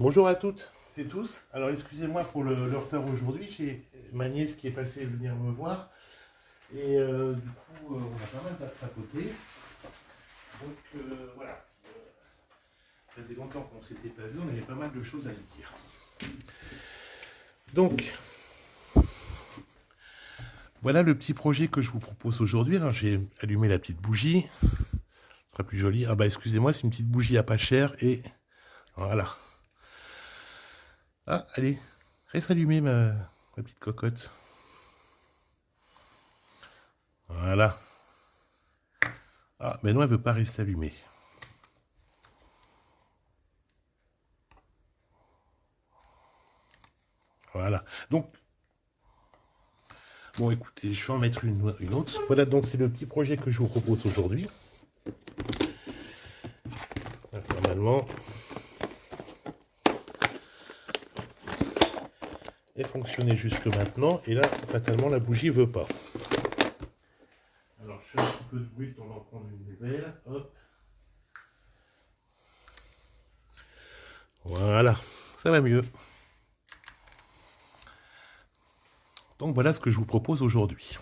Bonjour à toutes et tous. Alors excusez-moi pour le retard aujourd'hui. J'ai ma nièce qui est passée venir me voir. Et du coup, on a pas mal papoté. Donc voilà. Ça faisait longtemps qu'on ne s'était pas vu. On avait pas mal de choses à se dire. Donc, voilà le petit projet que je vous propose aujourd'hui. Alors j'ai allumé la petite bougie. Ce sera plus joli. Ah bah excusez-moi, c'est une petite bougie à pas cher. Et voilà. Ah, allez. Reste allumée ma petite cocotte. Voilà. Ah, mais non, elle veut pas rester allumée. Voilà. Donc, bon, écoutez, je vais en mettre une autre. Voilà, donc c'est le petit projet que je vous propose aujourd'hui. Normalement, elle fonctionnait jusque maintenant. Et là, fatalement, la bougie ne veut pas. Alors, je fais un petit peu de bruit, on va en prendre une nouvelle. Hop. Voilà, ça va mieux. Donc, voilà ce que je vous propose aujourd'hui.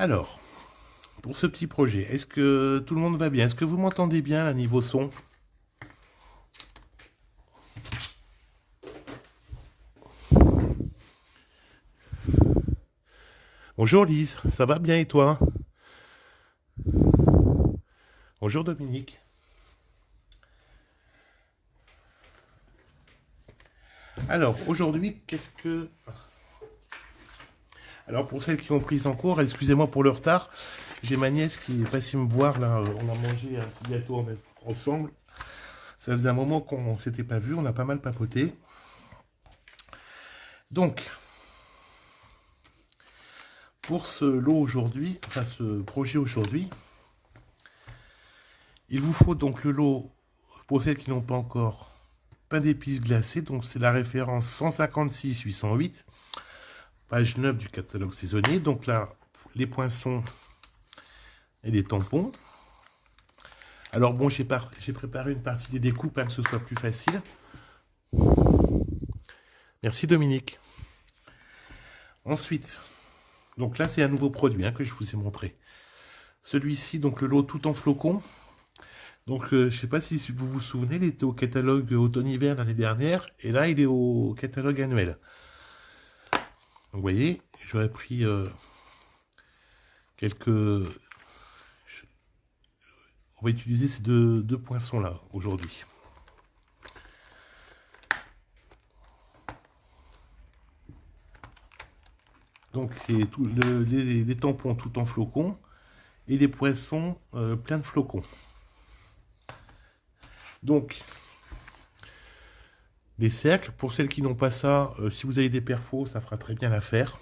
Alors, pour ce petit projet, est-ce que tout le monde va bien? Est-ce que vous m'entendez bien à niveau son? Bonjour Lise, ça va bien et toi? Bonjour Dominique. Alors, aujourd'hui, qu'est-ce que... Alors, pour celles qui ont pris en cours, excusez-moi pour le retard, j'ai ma nièce qui est passée me voir, là, on a mangé un petit gâteau ensemble. Ça faisait un moment qu'on ne s'était pas vu, on a pas mal papoté. Donc, pour ce lot aujourd'hui, enfin ce projet aujourd'hui, il vous faut donc le lot, pour celles qui n'ont pas encore, pain d'épices glacé, donc c'est la référence 156 808, page 9 du catalogue saisonnier. Donc là, les poinçons et les tampons. Alors bon, j'ai préparé une partie des découpes, hein, que ce soit plus facile. Merci Dominique. Ensuite, donc là c'est un nouveau produit, hein, que je vous ai montré. Celui-ci, donc le lot tout en flocons. Donc je ne sais pas si vous vous souvenez, il était au catalogue automne-hiver l'année dernière, et là il est au catalogue annuel. Donc vous voyez, j'aurais pris quelques... On va utiliser ces deux poinçons là aujourd'hui. Donc c'est les tampons tout en flocons et les poinçons plein de flocons. Donc des cercles, pour celles qui n'ont pas ça, si vous avez des perfos, ça fera très bien l'affaire.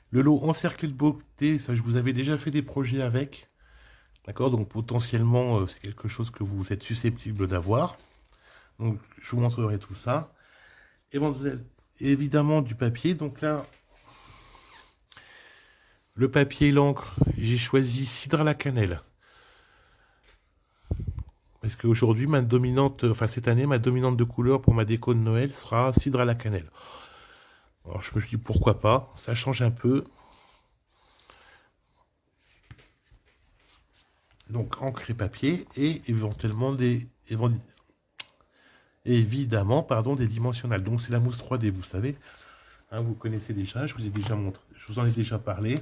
Le lot encerclé de beauté, ça je vous avais déjà fait des projets avec. D'accord, donc potentiellement c'est quelque chose que vous êtes susceptible d'avoir. Donc je vous montrerai tout ça. Évidemment du papier, donc là, le papier et l'encre, j'ai choisi cidre à la cannelle. Parce qu'aujourd'hui, ma dominante, enfin cette année, ma dominante de couleur pour ma déco de Noël sera cidre à la cannelle. Alors je me suis dit pourquoi pas, ça change un peu. Donc encre et papier et éventuellement évidemment des dimensionnels. Donc c'est la mousse 3D, vous savez. Hein, vous connaissez déjà, je vous ai déjà montré, je vous en ai déjà parlé.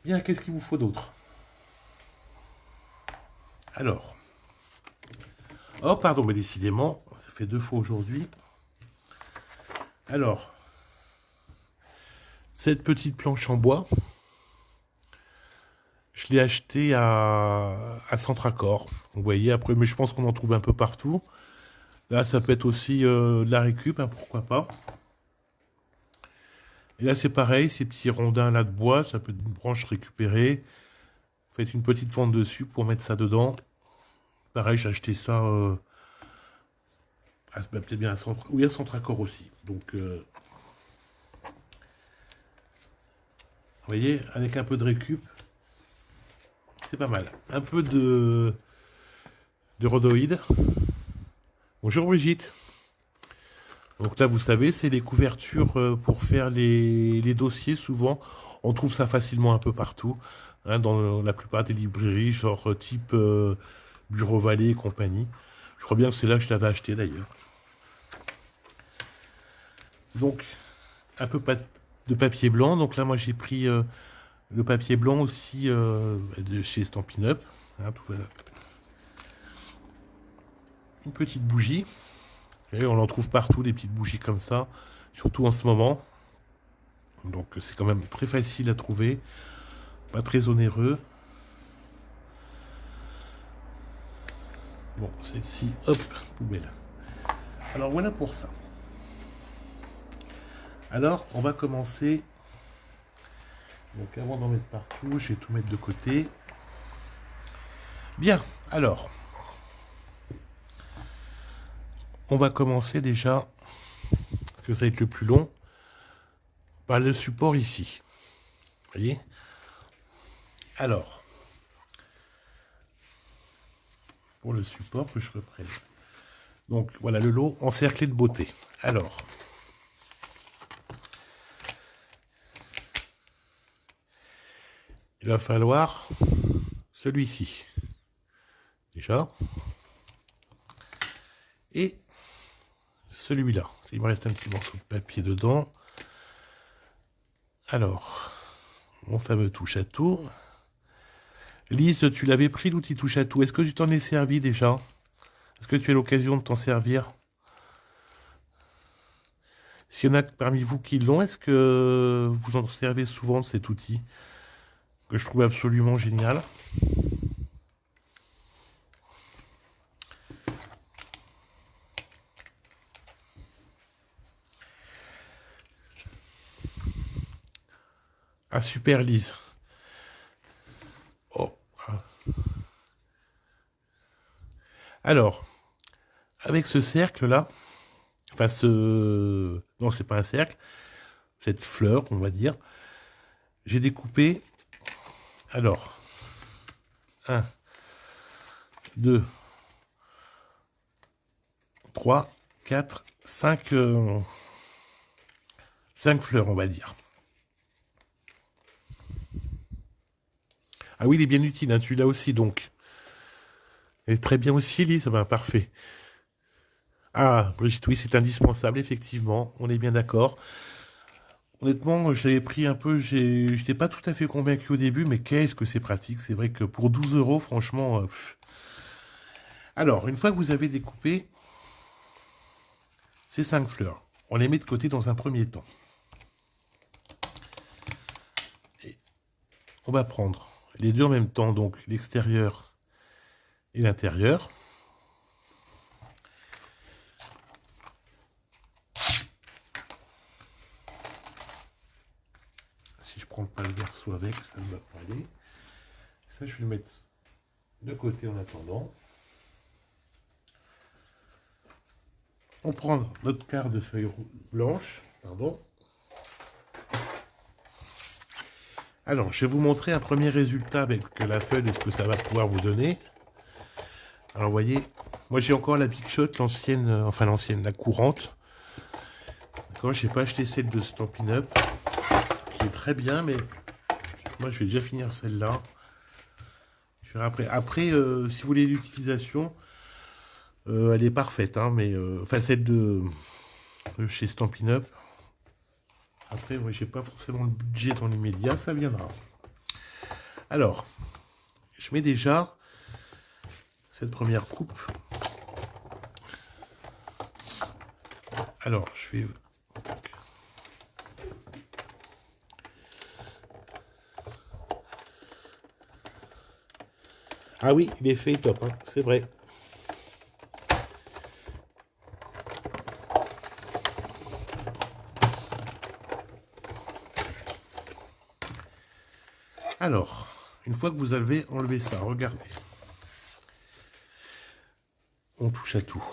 Bien, qu'est-ce qu'il vous faut d'autre? Alors, oh pardon, mais décidément, ça fait 2 fois aujourd'hui. Alors, cette petite planche en bois, je l'ai achetée à Centracor. Vous voyez, après, mais je pense qu'on en trouve un peu partout. Là, ça peut être aussi de la récup, hein, pourquoi pas. Et là, c'est pareil, ces petits rondins là de bois, ça peut être une branche récupérée. Faites une petite fente dessus pour mettre ça dedans. Pareil, j'ai acheté ça Ah, bah, peut-être bien un centre. Oui, un centre accord aussi. Donc, vous voyez, avec un peu de récup, c'est pas mal. Un peu de rhodoïde. Bonjour Brigitte. Donc là, vous savez, c'est les couvertures pour faire les dossiers. Souvent, on trouve ça facilement un peu partout, hein, dans la plupart des librairies, genre type Bureau Vallée et compagnie. Je crois bien que c'est là que je l'avais acheté d'ailleurs. Donc, un peu de papier blanc. Donc là, moi, j'ai pris le papier blanc aussi de chez Stampin' Up. Hein, tout voilà. Une petite bougie. Et on en trouve partout, des petites bougies comme ça, surtout en ce moment. Donc c'est quand même très facile à trouver, pas très onéreux. Bon, celle-ci, hop, poubelle. Alors voilà pour ça. Alors, on va commencer. Donc avant d'en mettre partout, je vais tout mettre de côté. Bien, alors. On va commencer déjà, parce que ça va être le plus long, par le support ici. Vous voyez? Alors, pour le support que je reprenne. Donc voilà le lot encerclé de beauté. Alors, il va falloir celui-ci. Déjà. Et celui-là. Il me reste un petit morceau de papier dedans. Alors, mon fameux touche-à-tout. Lise, tu l'avais pris l'outil touche-à-tout. Est-ce que tu t'en es servi déjà? Est-ce que tu as l'occasion de t'en servir? S'il y en a parmi vous qui l'ont, est-ce que vous en servez souvent de cet outil que je trouve absolument génial? Ah, super, Lise. Oh. Alors, avec ce cercle-là, enfin ce... Non, c'est pas un cercle, cette fleur, on va dire, j'ai découpé, alors, 1, 2, 3, 4, 5, 5 fleurs, on va dire. Ah oui, il est bien utile, hein, celui-là aussi, donc. Et très bien aussi, Lise, ben, parfait. Ah, Brigitte, oui, c'est indispensable, effectivement, on est bien d'accord. Honnêtement, j'avais pris un peu, j'étais pas tout à fait convaincu au début, mais qu'est-ce que c'est pratique. C'est vrai que pour 12 euros, franchement... Alors, une fois que vous avez découpé ces 5 fleurs, on les met de côté dans un premier temps. Et on va prendre les deux en même temps, donc l'extérieur et l'intérieur. Si je prends pas le verso avec, ça ne va pas aller. Ça, je vais le mettre de côté en attendant. On prend notre quart de feuille blanche, pardon. Alors, je vais vous montrer un premier résultat avec la feuille et ce que ça va pouvoir vous donner. Alors, vous voyez, moi j'ai encore la Big Shot, l'ancienne, enfin l'ancienne, la courante. D'accord, je n'ai pas acheté celle de Stampin' Up, qui est très bien, mais moi je vais déjà finir celle-là. Après, si vous voulez l'utilisation, elle est parfaite, hein, mais enfin celle de chez Stampin' Up. Après, moi j'ai pas forcément le budget dans l'immédiat, ça viendra. Alors, je mets déjà cette première coupe. Alors, je vais... Ah oui, l'effet est top, hein, c'est vrai. Alors, une fois que vous avez enlevé ça, regardez. On touche à tout.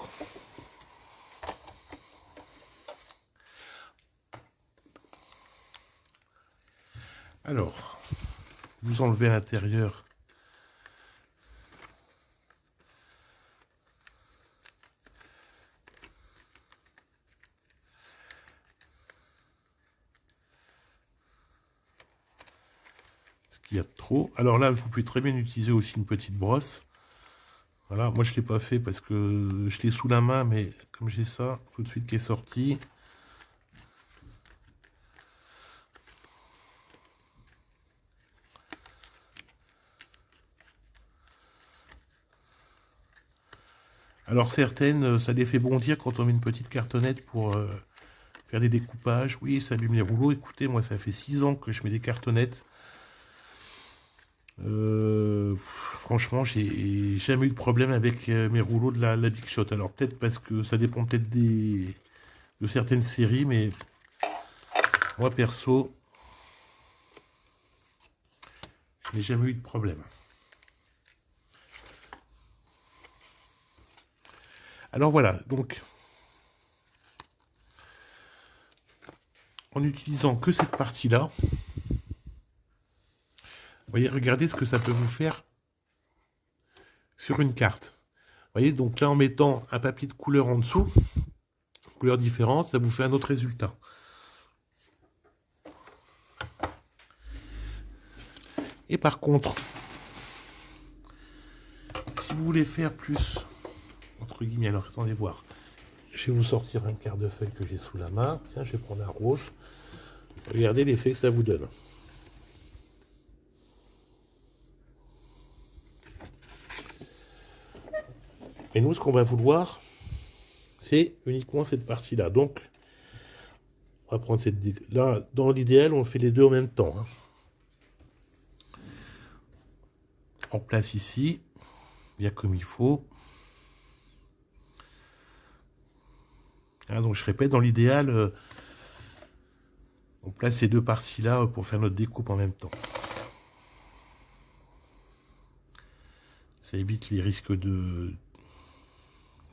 Alors, vous enlevez l'intérieur. Ce qu'il y a de trop. Alors là, vous pouvez très bien utiliser aussi une petite brosse. Voilà, moi je ne l'ai pas fait parce que je l'ai sous la main, mais comme j'ai ça tout de suite qui est sorti. Alors certaines, ça les fait bondir quand on met une petite cartonnette pour faire des découpages. Oui, ça allume les rouleaux. Écoutez, moi ça fait 6 ans que je mets des cartonnettes. Franchement, j'ai jamais eu de problème avec mes rouleaux de la Big Shot. Alors peut-être parce que ça dépend peut-être de certaines séries, mais moi perso, je n'ai jamais eu de problème. Alors voilà, donc en utilisant que cette partie-là, vous voyez, regardez ce que ça peut vous faire sur une carte. Vous voyez, donc là en mettant un papier de couleur en dessous, couleur différente, ça vous fait un autre résultat. Et par contre, si vous voulez faire plus, entre guillemets, alors attendez voir, je vais vous sortir un quart de feuille que j'ai sous la main. Tiens, je vais prendre un rose. Regardez l'effet que ça vous donne. Et nous, ce qu'on va vouloir, c'est uniquement cette partie-là. Donc, on va prendre cette... Là, dans l'idéal, on fait les deux en même temps. Hein. On place ici, bien comme il faut. Hein, donc, je répète, dans l'idéal, on place ces deux parties-là pour faire notre découpe en même temps. Ça évite les risques de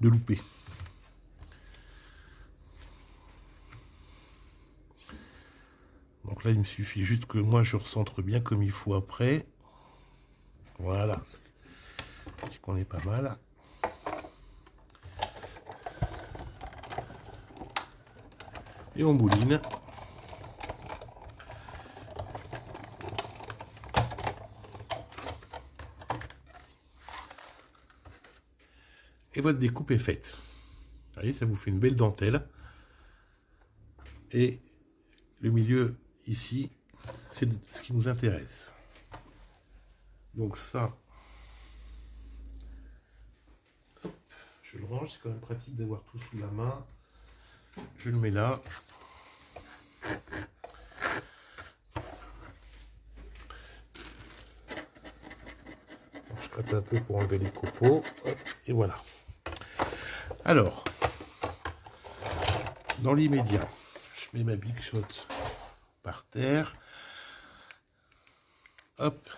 louper. Donc là, il me suffit juste que moi, je recentre bien comme il faut après. Voilà. Je dis qu'on est pas mal. Et on bouline. Et votre découpe est faite. Vous voyez, ça vous fait une belle dentelle. Et le milieu ici, c'est ce qui nous intéresse. Donc ça, hop, je le range, c'est quand même pratique d'avoir tout sous la main. Je le mets là. Je gratte un peu pour enlever les copeaux. Hop, et voilà. Alors, dans l'immédiat, je mets ma Big Shot par terre. Hop.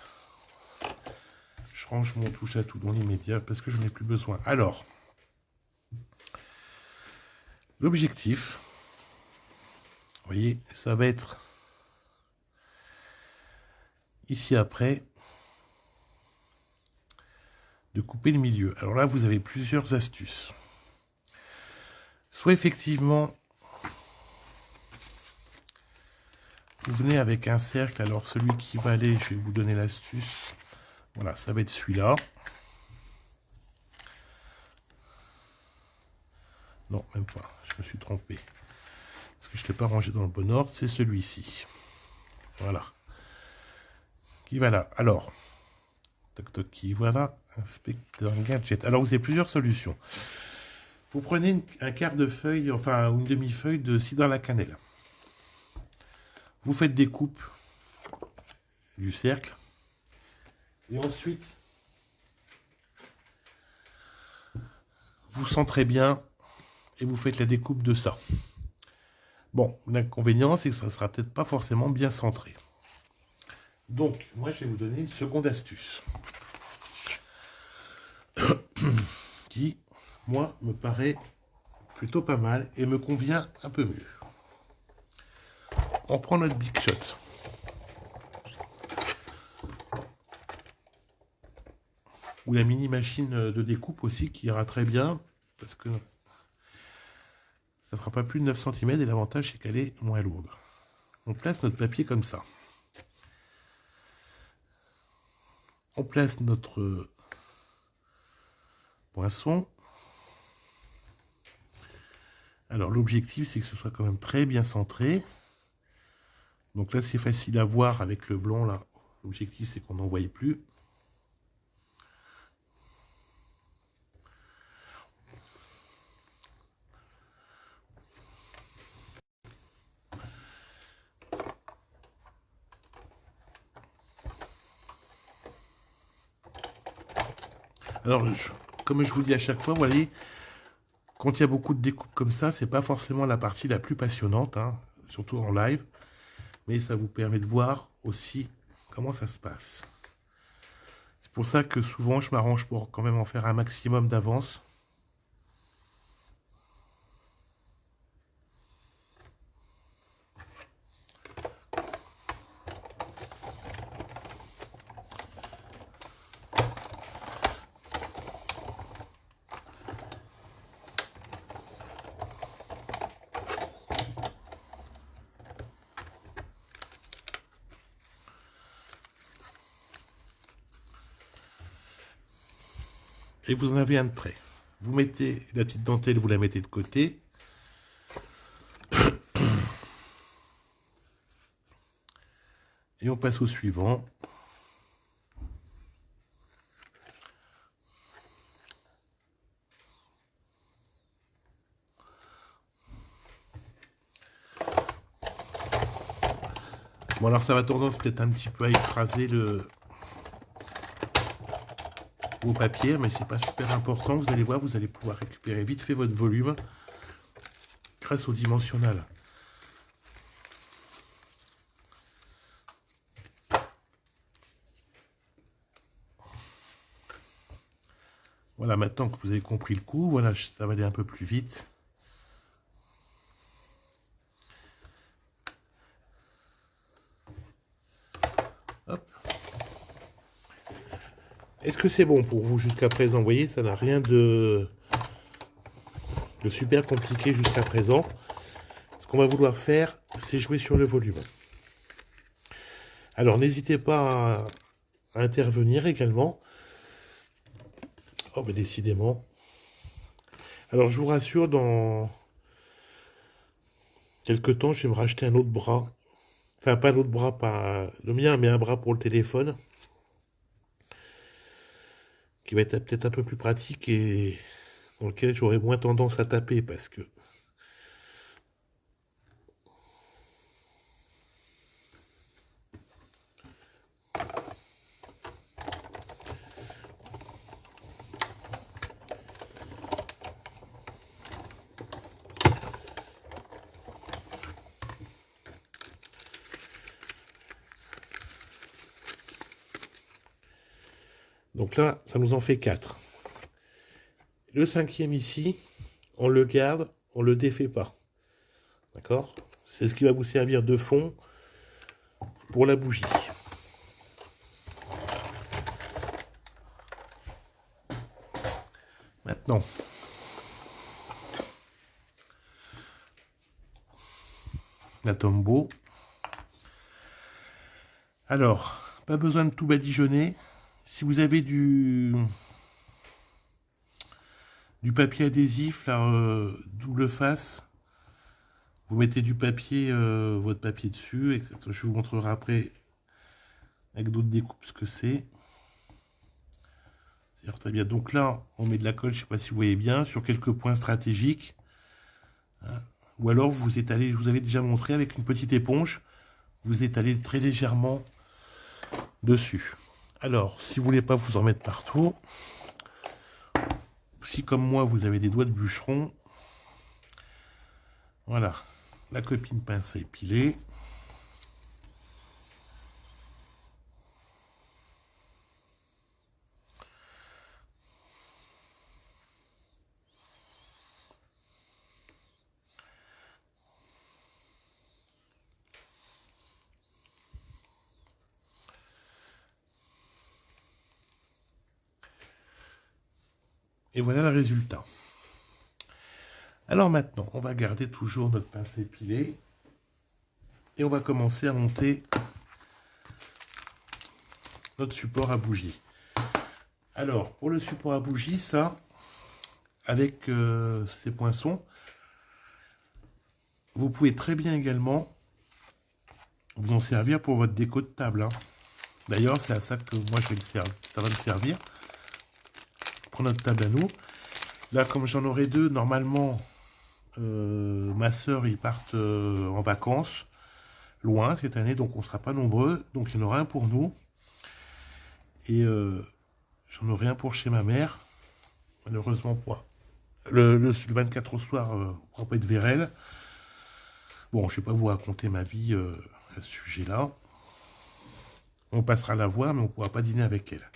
Je range mon touche à tout dans l'immédiat parce que je n'en ai plus besoin. Alors, l'objectif, vous voyez, ça va être ici après de couper le milieu. Alors là, vous avez plusieurs astuces. Soit effectivement, vous venez avec un cercle. Alors celui qui va aller, je vais vous donner l'astuce. Voilà, ça va être celui-là. Non, même pas. Je me suis trompé. Parce que je ne l'ai pas rangé dans le bon ordre. C'est celui-ci. Voilà. Qui va là. Alors, toc toc qui voilà. Inspecteur gadget. Alors, vous avez plusieurs solutions. Vous prenez un quart de feuille, enfin une demi-feuille de cidre à la cannelle. Vous faites des coupes du cercle. Et ensuite, vous centrez bien et vous faites la découpe de ça. Bon, l'inconvénient, c'est que ça ne sera peut-être pas forcément bien centré. Donc, moi, je vais vous donner une seconde astuce. Qui, moi, me paraît plutôt pas mal et me convient un peu mieux. On prend notre Big Shot. ou la mini machine de découpe aussi qui ira très bien parce que ça ne fera pas plus de 9 cm et l'avantage c'est qu'elle est moins lourde. On place notre papier comme ça. On place notre poinçon. Alors l'objectif c'est que ce soit quand même très bien centré. Donc là c'est facile à voir avec le blanc là. L'objectif c'est qu'on n'en voie plus. Alors, comme je vous le dis à chaque fois, vous voyez, quand il y a beaucoup de découpes comme ça, c'est pas forcément la partie la plus passionnante, hein, surtout en live, mais ça vous permet de voir aussi comment ça se passe. C'est pour ça que souvent, je m'arrange pour quand même en faire un maximum d'avance. Et vous en avez un de près. Vous mettez la petite dentelle, vous la mettez de côté. Et on passe au suivant. Bon alors ça va tendance peut-être un petit peu à écraser vos papiers, mais c'est pas super important. Vous allez voir, vous allez pouvoir récupérer vite fait votre volume grâce au dimensionnel. Voilà, maintenant que vous avez compris le coup, voilà, ça va aller un peu plus vite. Est-ce que c'est bon pour vous jusqu'à présent? Vous voyez, ça n'a rien de super compliqué jusqu'à présent. Ce qu'on va vouloir faire, c'est jouer sur le volume. Alors, n'hésitez pas à intervenir également. Oh, ben décidément. Alors, je vous rassure, dans quelques temps, je vais me racheter un autre bras. Enfin, pas un autre bras, pas le mien, mais un bras pour le téléphone. Qui va être peut-être un peu plus pratique et dans lequel j'aurai moins tendance à taper parce que donc là, ça nous en fait 4. Le cinquième ici, on le garde, on le défait pas. D'accord? C'est ce qui va vous servir de fond pour la bougie. Maintenant, la tombeau. Alors, pas besoin de tout badigeonner. Si vous avez du papier adhésif, là, double face, vous mettez du papier, votre papier dessus. Et je vous montrerai après avec d'autres découpes ce que c'est. C'est très bien. Donc là, on met de la colle, je ne sais pas si vous voyez bien, sur quelques points stratégiques. Hein. Ou alors vous étalez, je vous avais déjà montré avec une petite éponge, vous étalez très légèrement dessus. Alors, si vous voulez pas vous en mettre partout, si comme moi vous avez des doigts de bûcheron, voilà, la copine pince à épiler. Et voilà le résultat. Alors maintenant, on va garder toujours notre pince épilée. Et on va commencer à monter notre support à bougie. Alors, pour le support à bougie, ça, avec ces poinçons, vous pouvez très bien également vous en servir pour votre déco de table. Hein. D'ailleurs, c'est à ça que moi je vais ça va me servir pour notre table à nous. Là, comme j'en aurai deux, normalement, ma soeur, ils partent en vacances, loin cette année, donc on ne sera pas nombreux. Donc il y en aura un pour nous. Et j'en aurai un pour chez ma mère. Malheureusement, pas. Le 24 au soir, on ne pourra pas être vers elle. Bon, je ne vais pas vous raconter ma vie à ce sujet-là. On passera la voir, mais on ne pourra pas dîner avec elle.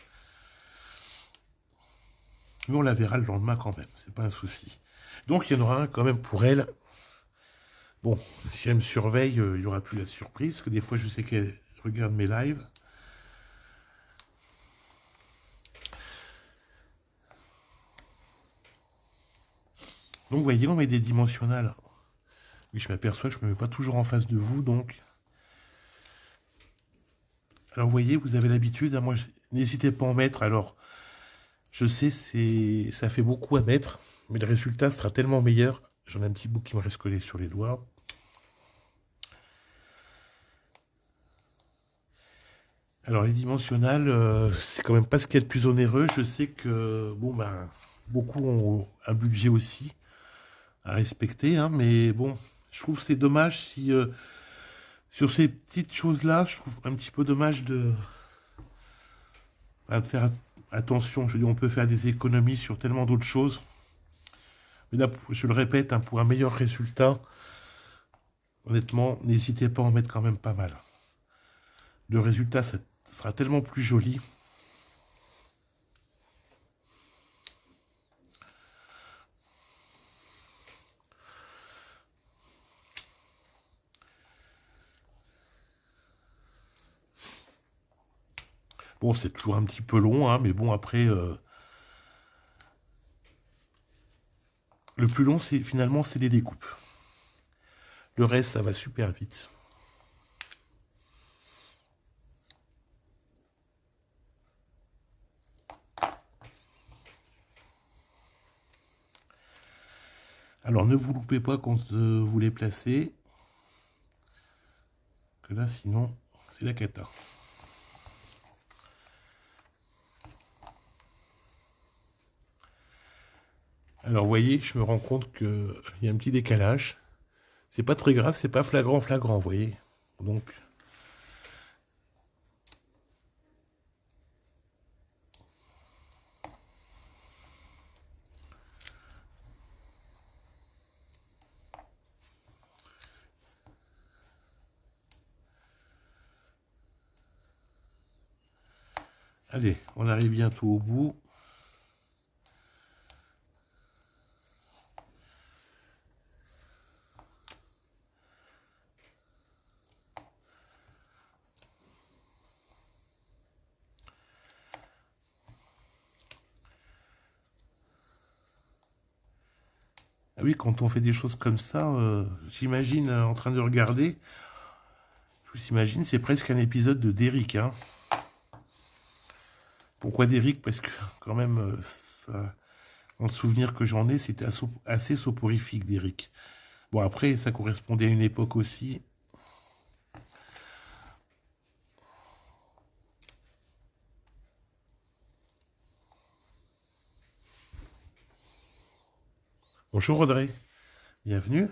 Mais on la verra le lendemain quand même, c'est pas un souci. Donc il y en aura un quand même pour elle. Bon, si elle me surveille, il n'y aura plus la surprise, parce que des fois je sais qu'elle regarde mes lives. Donc vous voyez, on met des dimensionnels. Oui, je m'aperçois que je ne me mets pas toujours en face de vous, donc. Alors vous voyez, vous avez l'habitude, hein, moi, n'hésitez pas à en mettre. Alors, je sais, ça fait beaucoup à mettre, mais le résultat sera tellement meilleur. J'en ai un petit bout qui me reste collé sur les doigts. Alors les dimensionnels, c'est quand même pas ce qu'il y a de plus onéreux. Je sais que bon ben beaucoup ont un budget aussi à respecter, hein, mais bon, je trouve que c'est dommage si sur ces petites choses-là, je trouve un petit peu dommage de faire attention. Je veux dire, on peut faire des économies sur tellement d'autres choses. Mais là, je le répète, hein, pour un meilleur résultat, honnêtement, n'hésitez pas à en mettre quand même pas mal. Le résultat, ça sera tellement plus joli. Bon, c'est toujours un petit peu long, hein, mais bon, après, le plus long, finalement, c'est les découpes. Le reste, ça va super vite. Alors, ne vous loupez pas quand vous les placez. Que là, sinon, c'est la cata. Alors, vous voyez, je me rends compte qu'il y a un petit décalage. C'est pas très grave, c'est pas flagrant, vous voyez. Donc, allez, on arrive bientôt au bout. Ah oui, quand on fait des choses comme ça, j'imagine en train de regarder, je vous imagine, c'est presque un épisode de Derrick. Hein. Pourquoi Derrick? Parce que quand même, dans le souvenir que j'en ai, c'était assez soporifique, Derrick. Bon, après, ça correspondait à une époque aussi. Bonjour Audrey, bienvenue.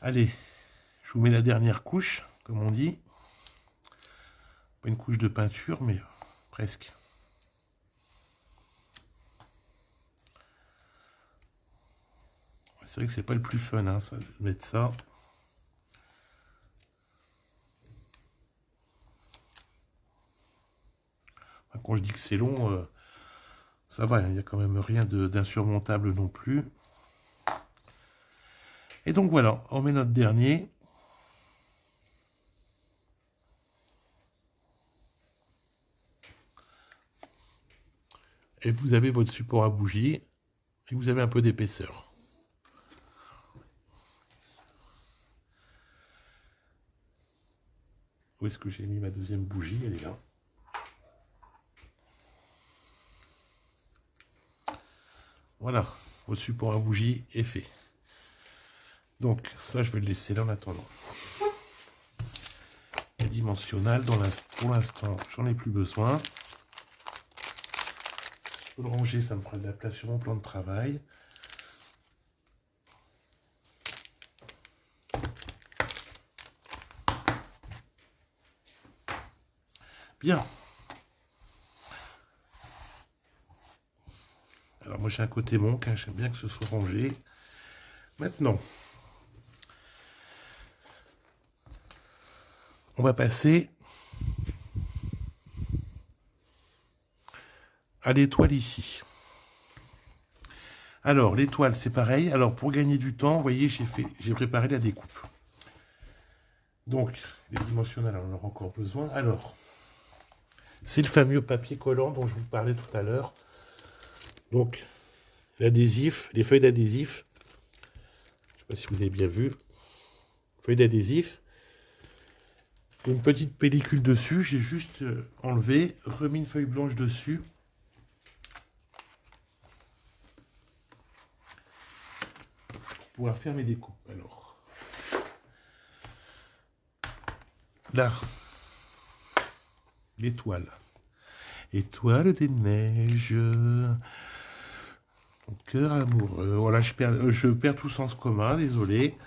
Allez, je vous mets la dernière couche, comme on dit. Pas une couche de peinture, mais presque. C'est vrai que c'est pas le plus fun, hein, ça, de mettre ça. Quand je dis que c'est long, ça va, il n'y a quand même rien d'insurmontable non plus. Et donc voilà, on met notre dernier. et vous avez votre support à bougie et vous avez un peu d'épaisseur. Où est-ce que j'ai mis ma deuxième bougie? Elle est là. Voilà, votre support à bougie est fait. Donc ça, je vais le laisser là en attendant. La dimensionnelle, pour l'instant, j'en ai plus besoin. Je peux le ranger, ça me fera de la place sur mon plan de travail. Bien. Alors moi j'ai un côté monk, hein, j'aime bien que ce soit rangé. Maintenant, on va passer à l'étoile ici. Alors l'étoile c'est pareil. Alors pour gagner du temps, vous voyez, j'ai préparé la découpe. Donc les dimensionnels, on en aura encore besoin. Alors c'est le fameux papier collant dont je vous parlais tout à l'heure. Donc l'adhésif, les feuilles d'adhésif. Je ne sais pas si vous avez bien vu. Feuilles d'adhésif. Une petite pellicule dessus. J'ai juste enlevé, remis une feuille blanche dessus. Pour pouvoir faire mes découpes. Alors là, l'étoile. Étoile des neiges. Mon cœur amoureux. Voilà, je perds tout sens commun, désolé.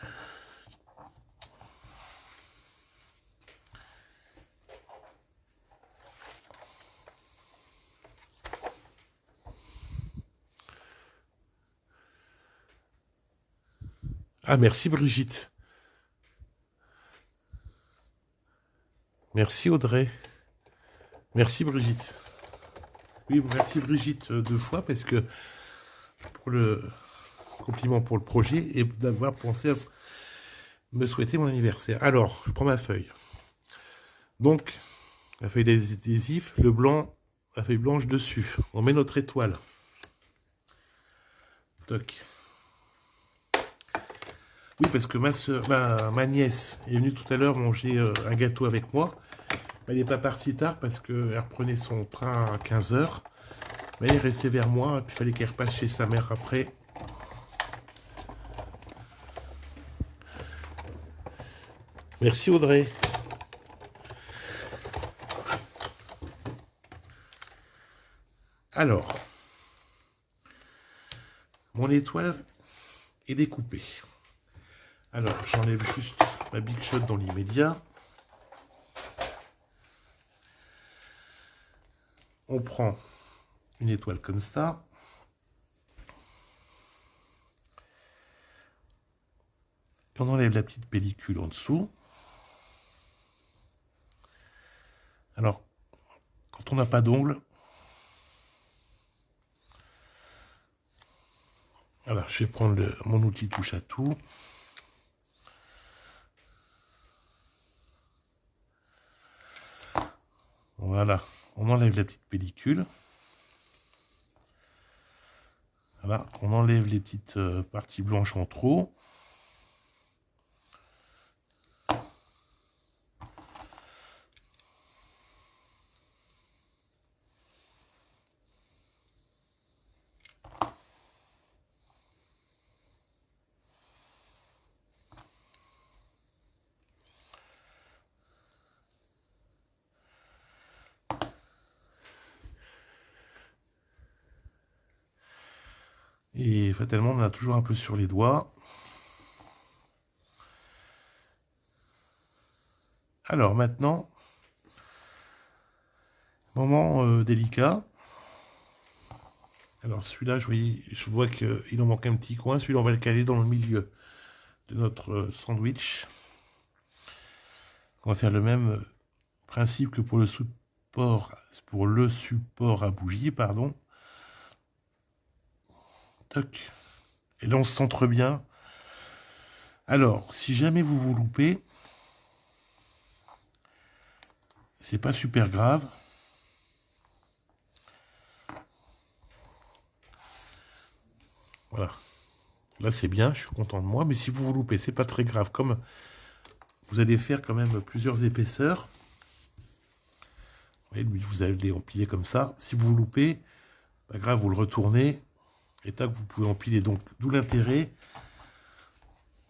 Ah, merci Brigitte. Merci Audrey. Merci Brigitte. Oui, merci Brigitte 2 fois parce que pour le compliment pour le projet et d'avoir pensé à me souhaiter mon anniversaire. Alors, je prends ma feuille. Donc, la feuille d'adhésif, le blanc, la feuille blanche dessus. On met notre étoile. Toc. Oui, parce que ma nièce est venue tout à l'heure manger un gâteau avec moi. Elle n'est pas partie tard parce qu'elle reprenait son train à 15 h. Mais elle est restée vers moi, et puis il fallait qu'elle repasse chez sa mère après. Merci Audrey. Alors, mon étoile est découpée. Alors, j'enlève juste ma Big Shot dans l'immédiat. On prend une étoile comme ça. Et on enlève la petite pellicule en dessous. Alors, quand on n'a pas d'ongles, voilà, je vais prendre mon outil touche à tout. Voilà, on enlève la petite pellicule. Voilà, on enlève les petites parties blanches en trop. Et fatalement, on en a toujours un peu sur les doigts. Alors maintenant, moment délicat. Alors celui-là, je vois qu'il en manque un petit coin. Celui-là, on va le caler dans le milieu de notre sandwich. On va faire le même principe que pour le support à bougie, pardon. Toc. Et là, on se centre bien. Alors, si jamais vous vous loupez, c'est pas super grave. Voilà. Là, c'est bien, je suis content de moi. Mais si vous vous loupez, c'est pas très grave. Comme vous allez faire quand même plusieurs épaisseurs. Vous voyez, le but, vous allez empiler comme ça. Si vous vous loupez, pas grave, vous le retournez. Et tac, vous pouvez empiler. Donc, d'où l'intérêt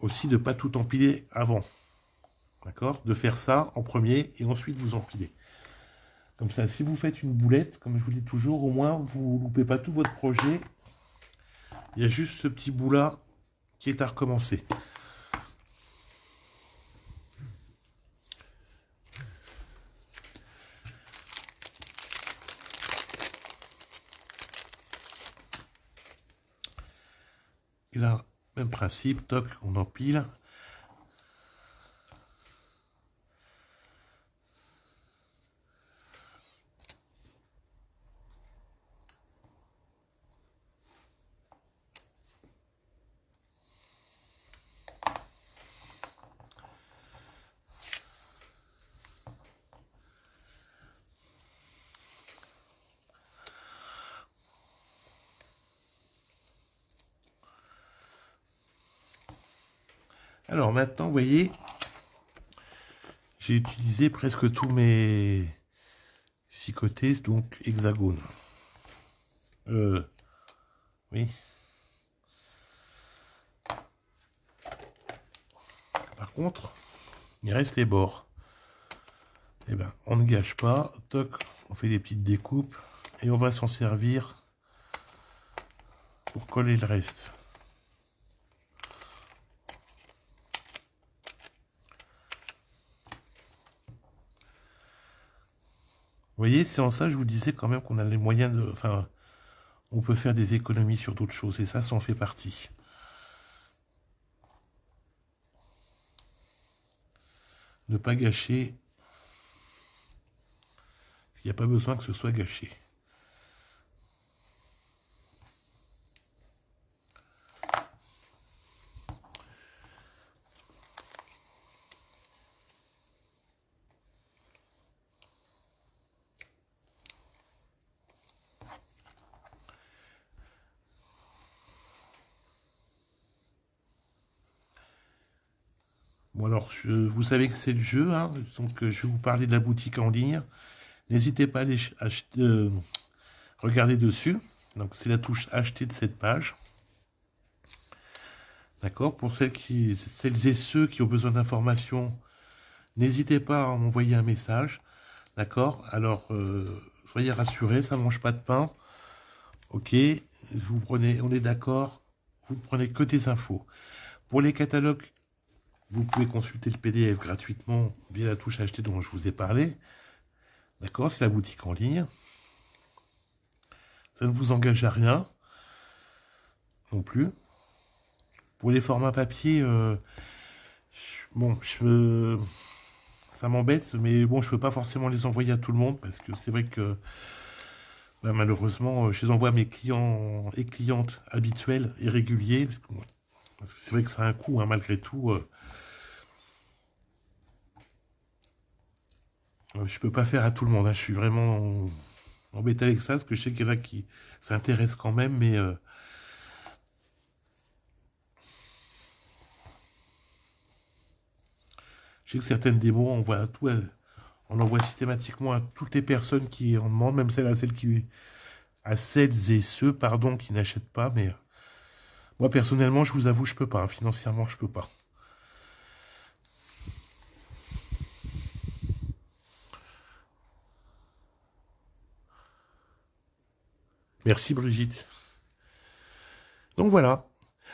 aussi de ne pas tout empiler avant. D'accord? De faire ça en premier et ensuite vous empilez. Comme ça, si vous faites une boulette, comme je vous dis toujours, au moins, vous ne loupez pas tout votre projet. Il y a juste ce petit bout-là qui est à recommencer. Et là, même principe, toc, on empile. Alors maintenant, vous voyez, j'ai utilisé presque tous mes 6 côtés, donc hexagone. Oui. Par contre, il reste les bords. Eh ben, on ne gâche pas. Toc, on fait des petites découpes et on va s'en servir pour coller le reste. Vous voyez, c'est en ça, je vous disais quand même qu'on a les moyens de... Enfin, on peut faire des économies sur d'autres choses, et ça en fait partie. Ne pas gâcher. Il n'y a pas besoin que ce soit gâché. Bon alors, vous savez que c'est le jeu, hein, donc je vais vous parler de la boutique en ligne. N'hésitez pas à aller acheter, regarder dessus. Donc c'est la touche acheter de cette page. D'accord? Pour celles et ceux qui ont besoin d'informations, n'hésitez pas à m'envoyer un message. D'accord? Alors, soyez rassurés, ça ne mange pas de pain. Ok, vous prenez, on est d'accord, vous ne prenez que des infos. Pour les catalogues, vous pouvez consulter le PDF gratuitement via la touche acheter dont je vous ai parlé. D'accord, c'est la boutique en ligne. Ça ne vous engage à rien non plus. Pour les formats papier, bon, ça m'embête, mais bon, je peux pas forcément les envoyer à tout le monde parce que c'est vrai que bah, malheureusement, je les envoie à mes clients et clientes habituels et réguliers parce que c'est vrai que ça a un coût, hein, malgré tout. Je peux pas faire à tout le monde, hein, je suis vraiment embêté avec ça parce que je sais qu'il y en a qui s'intéressent quand même, mais je sais que certaines démos, on envoie systématiquement à toutes les personnes qui en demandent, même à celles et ceux, pardon, qui n'achètent pas. Mais moi, personnellement, je vous avoue, je peux pas. Hein, financièrement, je peux pas. Merci, Brigitte. Donc voilà.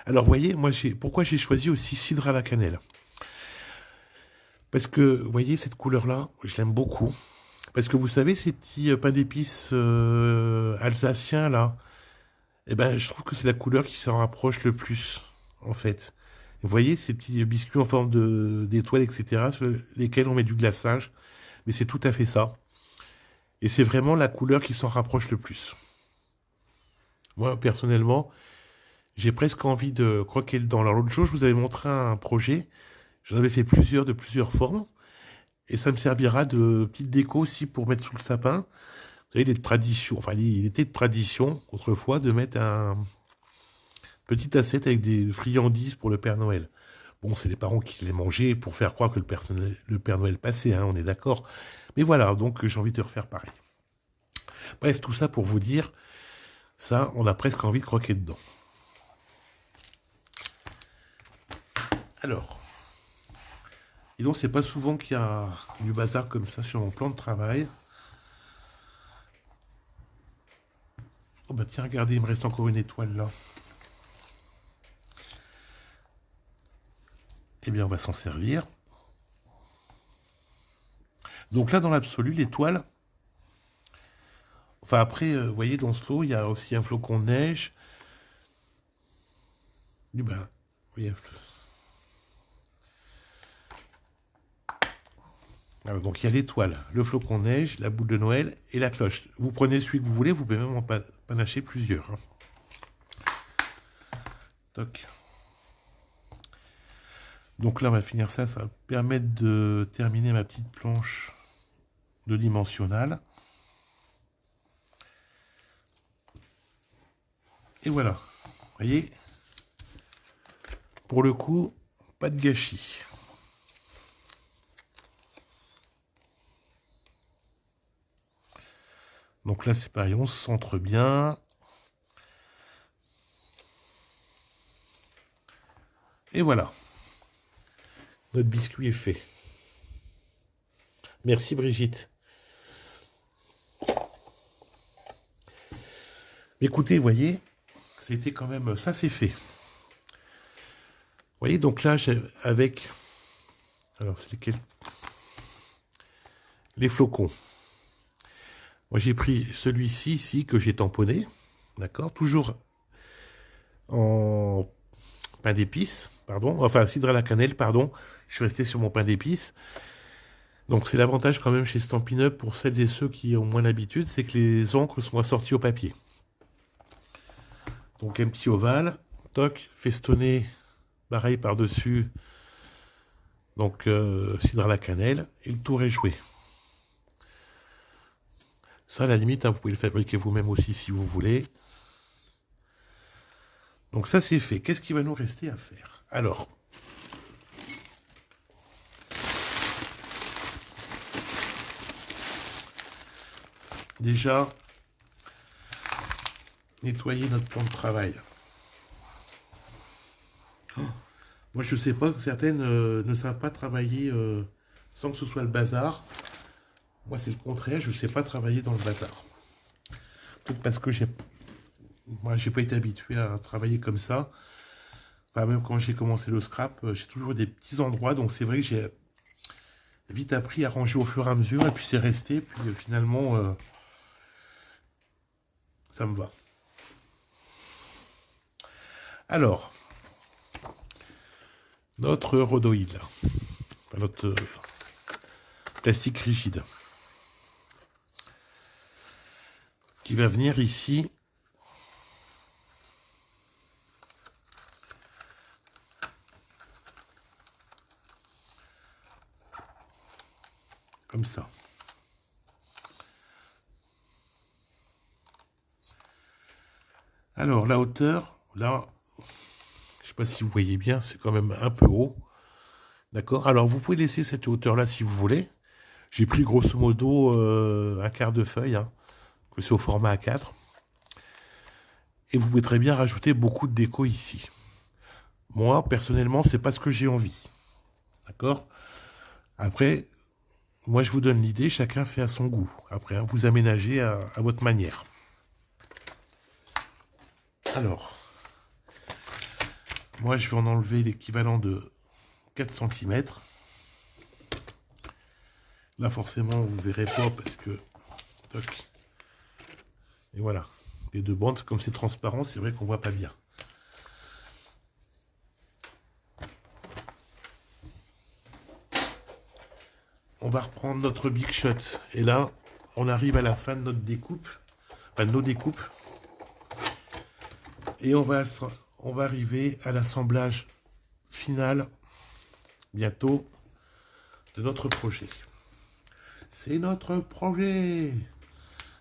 Alors, vous voyez, pourquoi j'ai choisi aussi cidre à la cannelle? Parce que, vous voyez, cette couleur-là, je l'aime beaucoup. Parce que vous savez, ces petits pains d'épices alsaciens, là, eh ben, je trouve que c'est la couleur qui s'en rapproche le plus, en fait. Vous voyez, ces petits biscuits en forme d'étoiles, etc., sur lesquels on met du glaçage. Mais c'est tout à fait ça. Et c'est vraiment la couleur qui s'en rapproche le plus. Moi, personnellement, j'ai presque envie de croquer dedans. Alors, l'autre jour, je vous avais montré un projet. J'en avais fait plusieurs, de plusieurs formes. Et ça me servira de petite déco aussi pour mettre sous le sapin. Vous savez, il était de tradition autrefois de mettre Petite assiette avec des friandises pour le Père Noël. Bon, c'est les parents qui les mangeaient pour faire croire que le Père Noël passait, hein, on est d'accord. Mais voilà, donc j'ai envie de refaire pareil. Bref, tout ça pour vous dire, ça, on a presque envie de croquer dedans. Alors, et donc c'est pas souvent qu'il y a du bazar comme ça sur mon plan de travail. Oh bah tiens, regardez, il me reste encore une étoile là. Eh bien, on va s'en servir. Donc là, dans l'absolu, l'étoile... Enfin, après, vous voyez, dans ce lot, il y a aussi un flocon de neige. Ben, oui, alors, donc il y a l'étoile, le flocon de neige, la boule de Noël et la cloche. Vous prenez celui que vous voulez, vous pouvez même en panacher plusieurs. Hein. Toc. Donc là, on va finir ça. Ça va permettre de terminer ma petite planche de dimensionnal. Et voilà. Vous voyez, pour le coup, pas de gâchis. Donc là, c'est pareil, on se centre bien. Et voilà. Notre biscuit est fait. Merci Brigitte. Écoutez, vous voyez, c'était quand même... Ça, c'est fait. Vous voyez, donc là, avec... Alors, c'est lesquels? Les flocons. Moi, j'ai pris celui-ci, ici, que j'ai tamponné. D'accord? Toujours en pain d'épices, pardon. Enfin, cidre à la cannelle, pardon. Je suis resté sur mon pain d'épices. Donc, c'est l'avantage quand même chez Stampin' Up pour celles et ceux qui ont moins l'habitude, c'est que les encres sont assorties au papier. Donc, un petit ovale, toc, festonné, pareil par-dessus. Donc, cidre à la cannelle, et le tour est joué. Ça, à la limite, hein, vous pouvez le fabriquer vous-même aussi si vous voulez. Donc ça, c'est fait. Qu'est-ce qu'il va nous rester à faire? Alors, déjà, nettoyer notre plan de travail. Oh, moi, je sais pas, certaines ne savent pas travailler sans que ce soit le bazar. Moi, c'est le contraire, je ne sais pas travailler dans le bazar. Peut-être parce que moi, j'ai pas été habitué à travailler comme ça. Enfin, même quand j'ai commencé le scrap, j'ai toujours des petits endroits, donc c'est vrai que j'ai vite appris à ranger au fur et à mesure, et puis c'est resté, puis finalement, ça me va. Alors, notre rhodoïde, enfin, notre plastique rigide, qui va venir ici. Comme ça. Alors, la hauteur, là, je ne sais pas si vous voyez bien, c'est quand même un peu haut. D'accord? Alors, vous pouvez laisser cette hauteur-là si vous voulez. J'ai pris grosso modo un quart de feuille, hein, que c'est au format A4. Et vous pouvez très bien rajouter beaucoup de déco ici. Moi, personnellement, c'est pas ce que j'ai envie. D'accord? Après, moi, je vous donne l'idée, chacun fait à son goût. Après, hein, vous aménagez à votre manière. Alors, moi, je vais en enlever l'équivalent de 4 cm. Là, forcément, vous ne verrez pas parce que... Toc. Et voilà. Les deux bandes, comme c'est transparent, c'est vrai qu'on ne voit pas bien. On va reprendre notre Big Shot. Et là, on arrive à la fin de notre découpe. Enfin, de nos découpes. Et on va arriver à l'assemblage final, bientôt, de notre projet. C'est notre projet,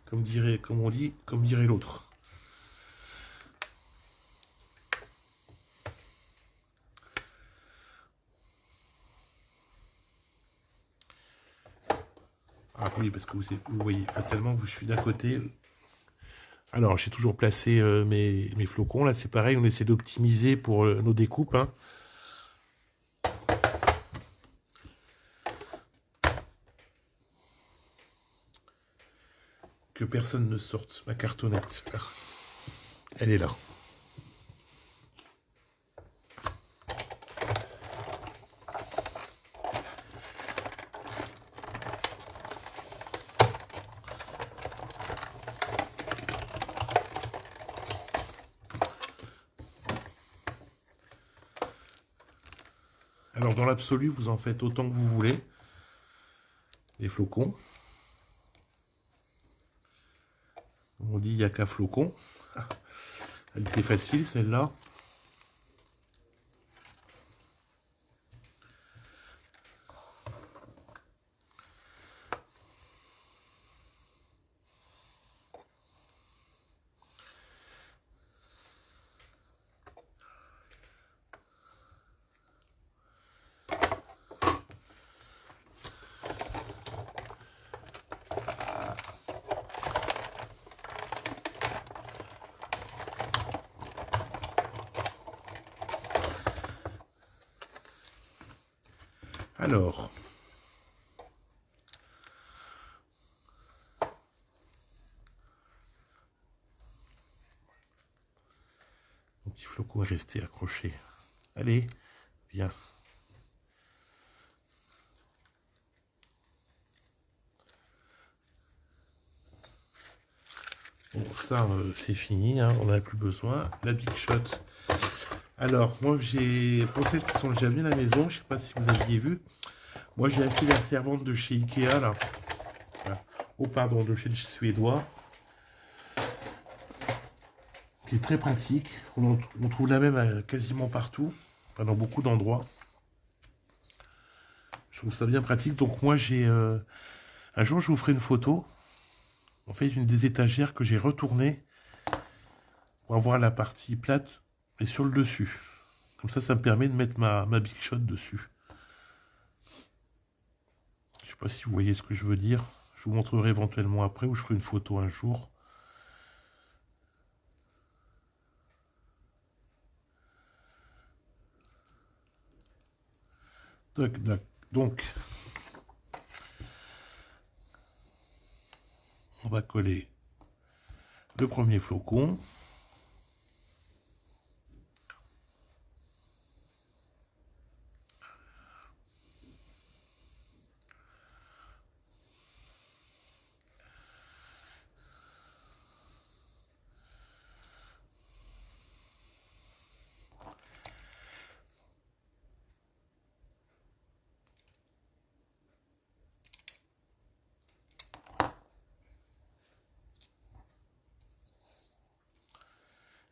comme dirait l'autre. Oui, parce que vous voyez fatalement que je suis d'un côté. Alors, j'ai toujours placé mes flocons. Là, c'est pareil, on essaie d'optimiser pour nos découpes. Hein. Que personne ne sorte ma cartonnette. Elle est là. Alors, dans l'absolu, vous en faites autant que vous voulez. Des flocons. On dit, il n'y a qu'un flocon. Elle était facile, celle-là. Alors, mon petit flocon est resté accroché. Allez, viens. Bon, ça, c'est fini, hein, on n'en a plus besoin. La Big Shot. Alors, moi, pour celles qui sont déjà venues à la maison, je ne sais pas si vous aviez vu, moi, j'ai acheté la servante de chez Ikea, là. Voilà. Oh, pardon, de chez le Suédois. Qui est très pratique. On trouve la même quasiment partout, enfin, dans beaucoup d'endroits. Je trouve ça bien pratique. Donc, moi, un jour, je vous ferai une photo. En fait, une des étagères que j'ai retournées pour avoir la partie plate et sur le dessus. Comme ça me permet de mettre ma Big Shot dessus. Je sais pas si vous voyez ce que je veux dire. Je vous montrerai éventuellement après ou je ferai une photo un jour. Donc, on va coller le premier flocon.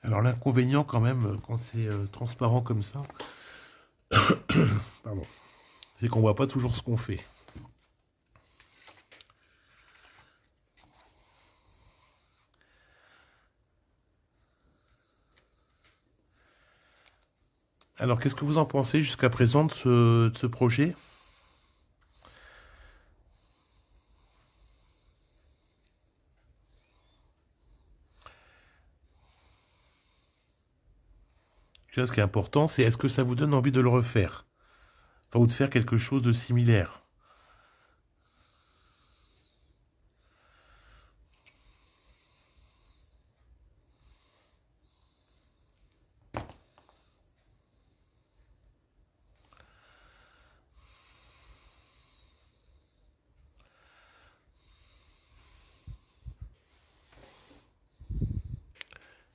Alors l'inconvénient quand même, quand c'est transparent comme ça, pardon, c'est qu'on voit pas toujours ce qu'on fait. Alors qu'est-ce que vous en pensez jusqu'à présent de ce projet? Déjà, ce qui est important, c'est est-ce que ça vous donne envie de le refaire? Enfin, ou de faire quelque chose de similaire.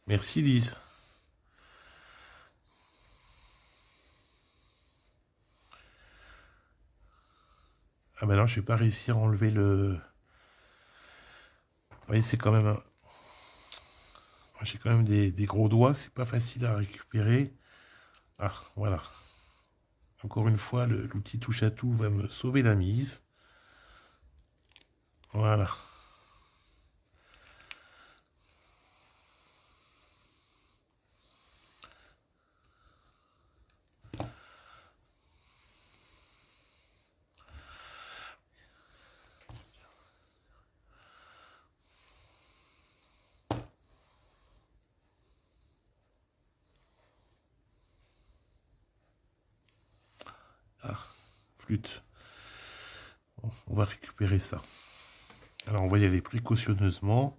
Merci Lise. Ah ben non, je vais pas réussir à enlever le... Vous voyez, c'est quand même... J'ai quand même des gros doigts, c'est pas facile à récupérer. Ah, voilà. Encore une fois, l'outil touche à tout va me sauver la mise. Voilà. flûte. Bon, on va récupérer ça. Alors on va y aller précautionneusement.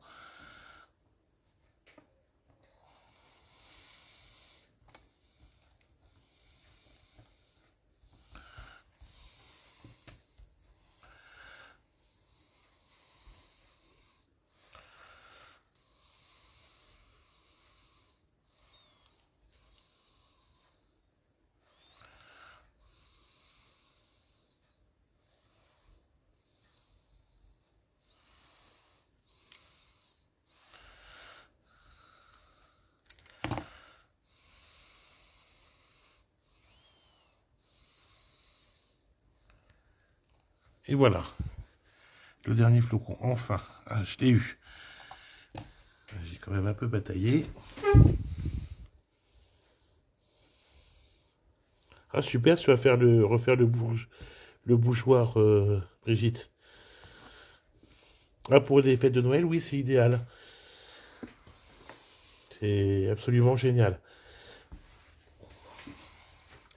Et voilà, le dernier flocon, enfin, ah, je l'ai eu. J'ai quand même un peu bataillé. Ah super, tu vas faire refaire le bougeoir, Brigitte. Ah, pour les fêtes de Noël, oui, c'est idéal. C'est absolument génial.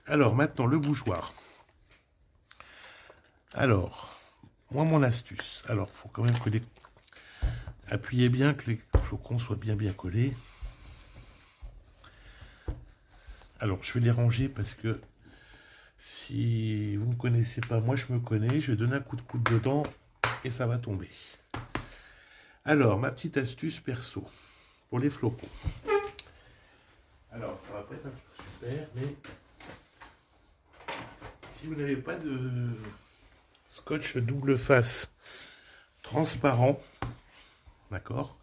Alors, maintenant, le bougeoir. Alors, moi, mon astuce. Alors, il faut quand même coller. Appuyez bien que les flocons soient bien collés. Alors, je vais les ranger parce que si vous ne me connaissez pas, moi, je me connais. Je vais donner un coup de coude dedans et ça va tomber. Alors, ma petite astuce perso pour les flocons. Alors, ça va pas être un truc super, mais si vous n'avez pas de scotch double face transparent, d'accord,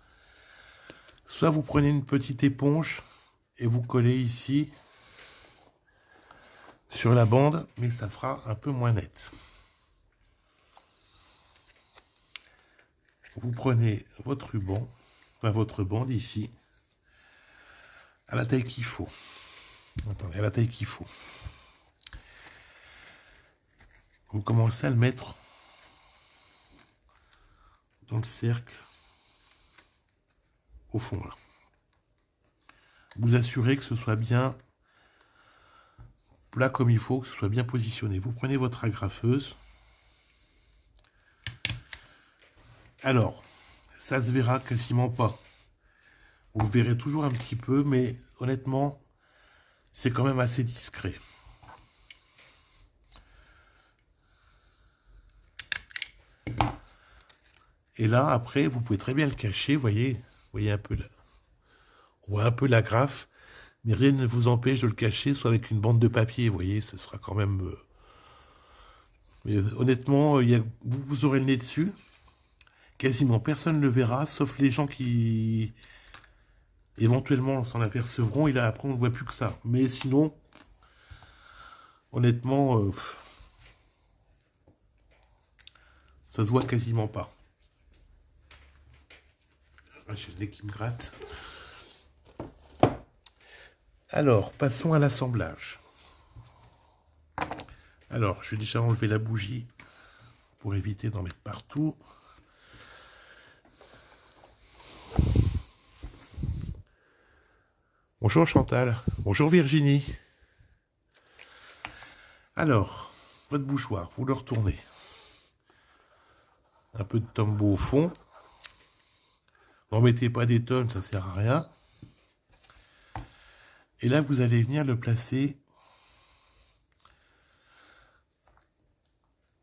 soit vous prenez une petite éponge et vous collez ici sur la bande, mais ça fera un peu moins net. Vous prenez votre ruban, enfin votre bande ici, à la taille qu'il faut. Attendez, à la taille qu'il faut. Vous commencez à le mettre dans le cercle au fond là. Vous assurez que ce soit bien plat comme il faut, que ce soit bien positionné. Vous prenez votre agrafeuse. Alors, ça se verra quasiment pas. Vous le verrez toujours un petit peu, mais honnêtement, c'est quand même assez discret. Et là, après, vous pouvez très bien le cacher, voyez un peu là. On voit un peu l'agrafe, mais rien ne vous empêche de le cacher, soit avec une bande de papier, vous voyez, ce sera quand même... Mais honnêtement, vous aurez le nez dessus. Quasiment personne ne le verra, sauf les gens qui éventuellement s'en apercevront. Et là, après, on ne voit plus que ça. Mais sinon, honnêtement, ça se voit quasiment pas. J'ai le nez qui me gratte. Alors, passons à l'assemblage. Alors, je vais déjà enlever la bougie pour éviter d'en mettre partout. Bonjour Chantal. Bonjour Virginie. Alors, votre bougeoir, vous le retournez. Un peu de tombeau au fond. N'en mettez pas des tonnes, ça sert à rien. Et là, vous allez venir le placer.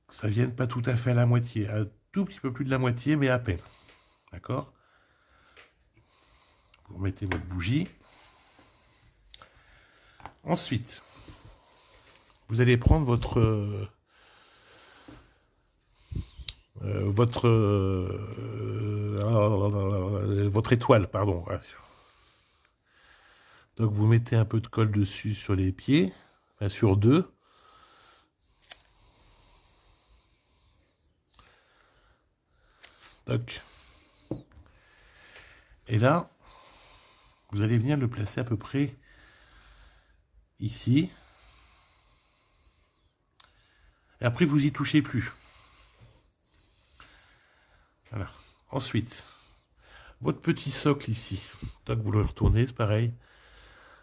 Que ça vienne pas tout à fait à la moitié. Un tout petit peu plus de la moitié, mais à peine. D'accord? Vous remettez votre bougie. Ensuite, vous allez prendre votre étoile, pardon. Donc vous mettez un peu de colle dessus sur les pieds, enfin sur deux. Toc. Et là, vous allez venir le placer à peu près ici. Et après, vous y touchez plus. Voilà. Ensuite, votre petit socle ici. Toc, vous le retournez, c'est pareil.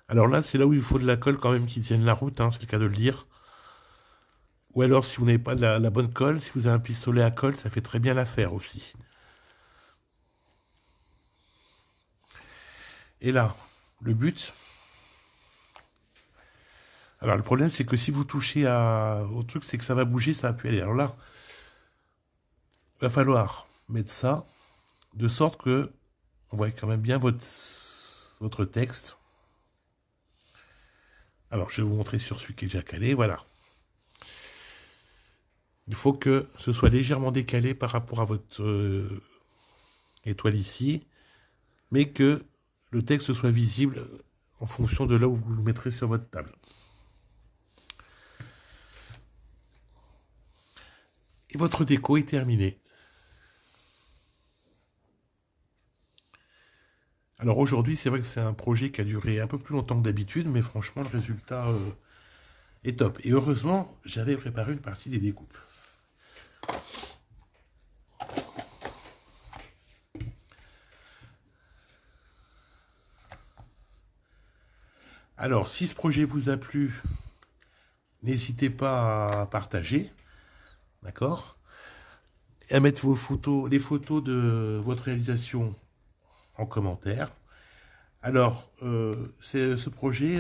Alors là, c'est là où il faut de la colle quand même qui tienne la route, hein, c'est le cas de le dire. Ou alors, si vous n'avez pas la bonne colle, si vous avez un pistolet à colle, ça fait très bien l'affaire aussi. Et là, le but. Alors, le problème, c'est que si vous touchez au truc, c'est que ça va bouger, ça va plus aller. Alors là, il va falloir mettre ça de sorte que on voit quand même bien votre texte. Alors, je vais vous montrer sur celui qui est déjà calé. Voilà. Il faut que ce soit légèrement décalé par rapport à votre étoile ici, mais que le texte soit visible en fonction de là où vous le mettrez sur votre table. Et votre déco est terminée. Alors aujourd'hui, c'est vrai que c'est un projet qui a duré un peu plus longtemps que d'habitude, mais franchement, le résultat est top. Et heureusement, j'avais préparé une partie des découpes. Alors, si ce projet vous a plu, n'hésitez pas à partager, d'accord? Et à mettre vos photos, les photos de votre réalisation en commentaire. Alors, ce projet,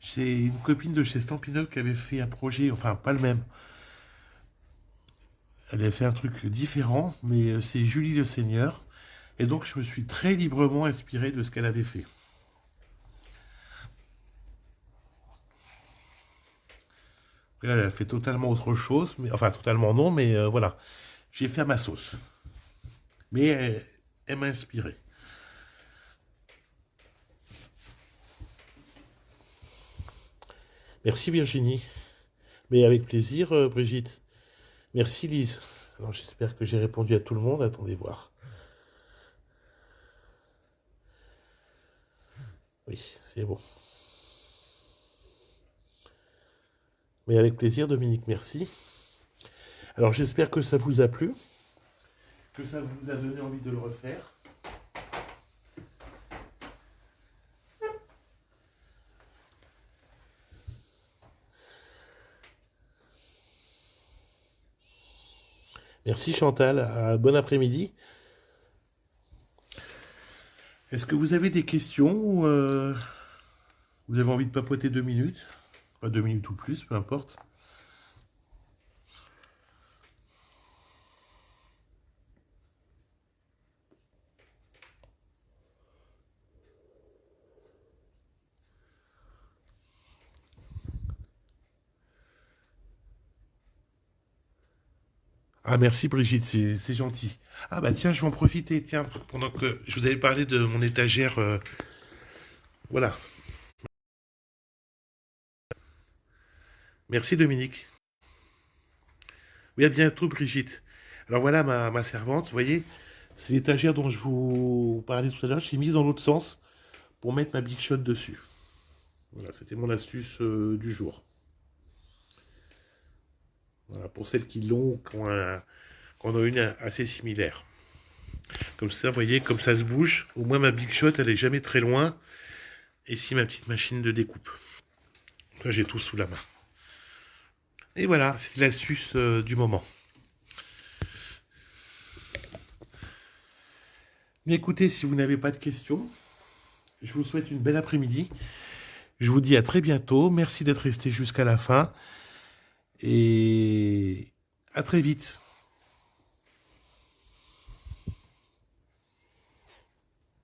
c'est une copine de chez Stampinol qui avait fait un projet, enfin pas le même. Elle avait fait un truc différent, mais c'est Julie Le Seigneur. Et donc, je me suis très librement inspiré de ce qu'elle avait fait. Là, elle a fait totalement autre chose, mais enfin totalement non, mais voilà. J'ai fait à ma sauce. Mais elle m'a inspiré. Merci Virginie. Mais avec plaisir, Brigitte. Merci Lise. Alors j'espère que j'ai répondu à tout le monde. Attendez voir. Oui, c'est bon. Mais avec plaisir, Dominique, merci. Alors j'espère que ça vous a plu, que ça vous a donné envie de le refaire. Merci Chantal, bon après-midi. Est-ce que vous avez des questions ou vous avez envie de papoter 2 minutes? Pas 2 minutes ou plus, peu importe. Ah merci Brigitte, c'est gentil. Ah bah tiens, je vais en profiter, tiens, pendant que je vous avais parlé de mon étagère. Voilà. Merci Dominique. Oui, à bientôt Brigitte. Alors voilà ma servante, vous voyez, c'est l'étagère dont je vous parlais tout à l'heure, je l'ai mise dans l'autre sens pour mettre ma Big Shot dessus. Voilà, c'était mon astuce du jour. Voilà, pour celles qui l'ont, qu'on a une assez similaire. Comme ça, vous voyez, comme ça se bouge, au moins ma Big Shot, elle est jamais très loin. Et ici, ma petite machine de découpe. Là, j'ai tout sous la main. Et voilà, c'est l'astuce du moment. Mais écoutez, si vous n'avez pas de questions, je vous souhaite une belle après-midi. Je vous dis à très bientôt. Merci d'être resté jusqu'à la fin. Et à très vite.